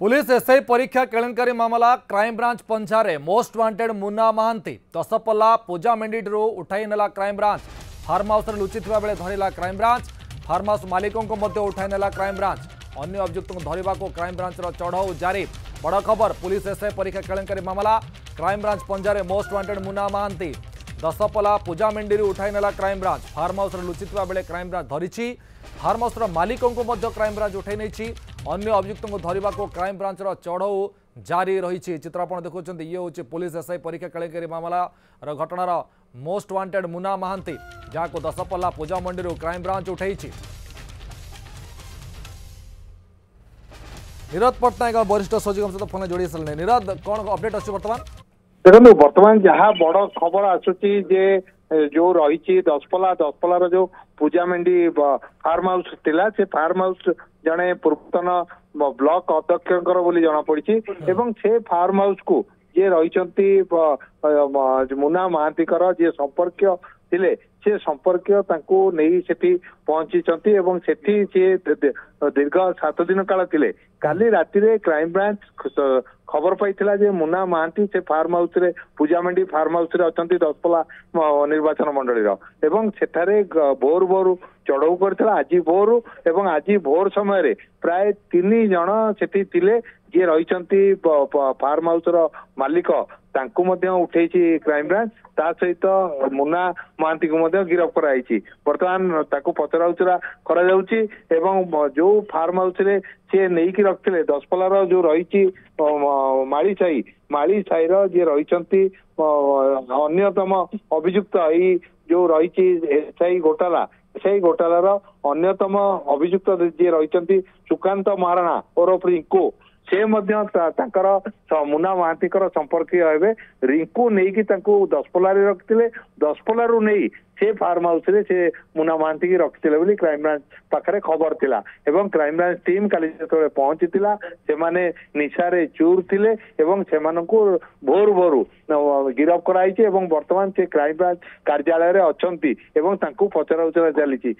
Police SI परीक्षा केलेंकारी मामला क्राइमब्रांच पंजारे मोस्ट वांटेड मुन्ना महांती दशपल्ला पूजा मेंढी उठाई नेला क्राइमब्रांच फार्म हाउस लुचिथिबा बेले धरिला क्राइमब्रांच फार्म हाउस मालिकों को मध्य उठाई नेला क्राइमब्रांच अन्य अभियुक्त धरवा को क्राइमब्रांच चढ़ाऊ जारी बड़ खबर पुलिस एसआई परीक्षा केलेंकारी मामला क्राइमब्रांच पंजारे मोस्ट वांटेड मुन्ना महांती दशपल्ला पूजा मेंढी उठाई नेला क्राइमब्रांच फार्म हाउस लुचिथिबा बेले क्राइमब्रांच धरिछि फार्म हाउस मालिकों को मध्य क्राइमब्रांच उठाई नहीं अन्य अभियुक्त धरवा को क्राइमब्रांच चढ़ाऊ जारी रही चित्र आप देखुं ये हूँ पुलिस एसआई परीक्षा केलेंकारी मामला घटनार मोस्ट वांटेड मुन्ना महांती जहाँ दशपल्ला पूजा मंडी क्राइमब्रांच उठाई नीरद पट्टनायक वरिष्ठ सचिव सहित फोन जोड़ी सारे नीरद कौन अपडेट अच्छे बर्तमान देखो बर्तमान जहाँ बड़ खबर आसूची जे जो रही दशपल्लार जो पूजा मेंढी फार्म हाउस थिला से फार्म हाउस जड़े पूर्वतन ब्लॉक अध्यक्ष जना पड़ी एवं से फार्म हाउस को जे रही मुन्ना महांती जे संपर्क थिले से संपर्क नहीं सेठी पहुंची एवं सेठी से दीर्घ 7 दिन काल थिले काली राति रे क्राइम ब्रांच खबर पाइथिला जे मुन्ना महांती से फार्म हाउस रे पूजा मेंढी फार्म हाउस रे अछंती दशपल्ला निर्वाचन मंडली एवं सेठारे भोर भोर चढ़ऊ करथिला आज भोर एवं आज भोर समय रे प्राय 3 जण सेठी थिले जे रही फार्म हाउस रो मालिक तांकु मध्य उठेछि क्राइम ब्रांच ता सहित मुन्ना महांती को मध्य गिरफ कराई बर्तमान ताकू पचराउचरा करा जाउची एवं जो फार्म हाउस रे से नहीं कि रखते दशपल्लार जो रही माली साई जे रही अन्यतम अभियुक्त यही जो रही एसआई घोटालार अन्यतम अभियुक्त जे रही सुकांत महाराणा ओरफ रिंकू से मुन्ना महांती संपर्क हे रिंकू नहीं दशपल्ला रखते दशपल्ला नहीं से फार्म हाउस रे से मुन्ना महांती की रखते क्राइम ब्रांच पाखे खबर थिला एवं क्राइम ब्रांच टीम काली जो पहुंची से माने निशारे चूर थिले एवं से भोर भोर गिरफ कराई एवं वर्तमान से क्राइम ब्रांच कार्यालय रे अछंती एवं तांकू पचराउचरा चली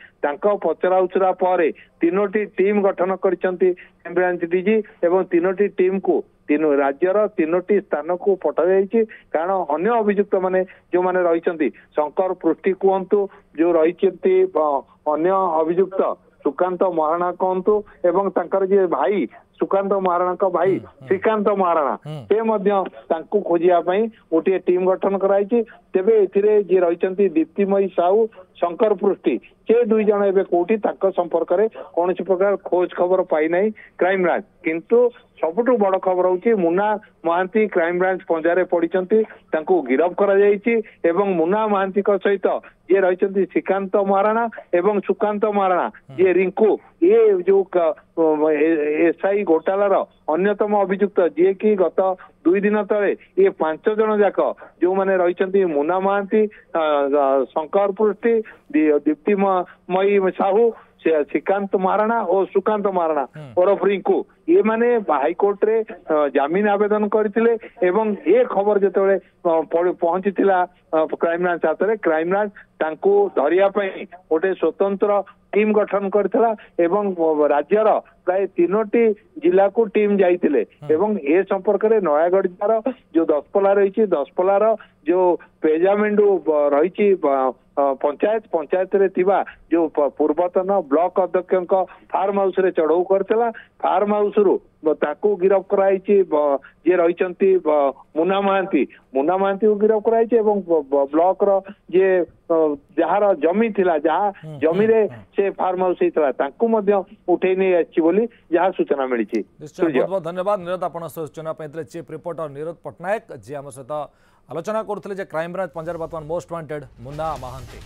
पचराउचरा पर 3टी टीम गठन करिसंती क्राइम ब्रांच डीजी एवं 3टी टीम को राज्यर 3टी स्थान को पठा जाइए कारण अन्य अभियुक्त माने जो माने रही शंकर पृष्टि कहतु जो रही अन्य अभियुक्त सुकांत महाराणा कहतु एवं तांकर जे भाई सुकांत महाराणा का भाई श्रीकांत महाराणा से खोजिया गोटे टीम गठन कराई तेबे एथिरे जे रही दीप्तिमयी साहू शंकर पृष्टि से 2 जण एबे कोठी संपर्क में कौन प्रकार खोज खबर पाई नहीं क्राइम ब्रांच किंतु सबुठु बड़ खबर हूँ मुन्ना महांती क्राइम ब्रांच पंजारे पड़ी गिरफ करा मुन्ना महांती सहित जे रही श्रीकांत महाराणा एवं सुकांत महाराणा जे रिंकू ये जो एसआई घोटालार अन्यतम अभियुक्त जी कि गत 2 दिन तले ये 5 जण जाक जो मैंने रही मुन्ना महांती शंकर पृष्टि दीप्तिमयी साहू श्रीकांत महाराणा और सुकांत महाराणा ओरफ रिंकू ये माने हाईकोर्ट रे जमीन आवेदन करथिले एवं ये खबर जतबे पहुंची क्राइम ब्रांच हाथ में क्राइम ब्रांच तांकू धरिया गोटे स्वतंत्र टीम गठन करथिला एवं राज्यर प्राय 3टी जिला को टीम जाइतिले एवं ए संपर्क में नयागढ़ जिलार जो दशपल्ला रही दशपल्लार जो पेजामेंडू रही पंचायत रे थिबा जो पूर्वतन ब्लॉक अध्यक्ष फार्म हाउस रे चढ़ऊ करथिला फार्म हाउस रु ताकू गिरफ कराई जे रही मुन्ना महांती को गिरफ कराई एवं ब्लॉक रो जे जार जमी थिला जहाँ जमी रे से फार्म हाउस होता ताकू मध्य उठे नहीं आछि बोली जहाँ सूचना मिली। बहुत बहुत धन्यवाद नीरद आपण सूचना पाइले चीफ रिपोर्टर नीरद पट्टनायक जी आम सहित आलोचना करते क्राइम ब्रांच पंजाब बर्तमान मोस्ट वांटेड मुन्ना महांती।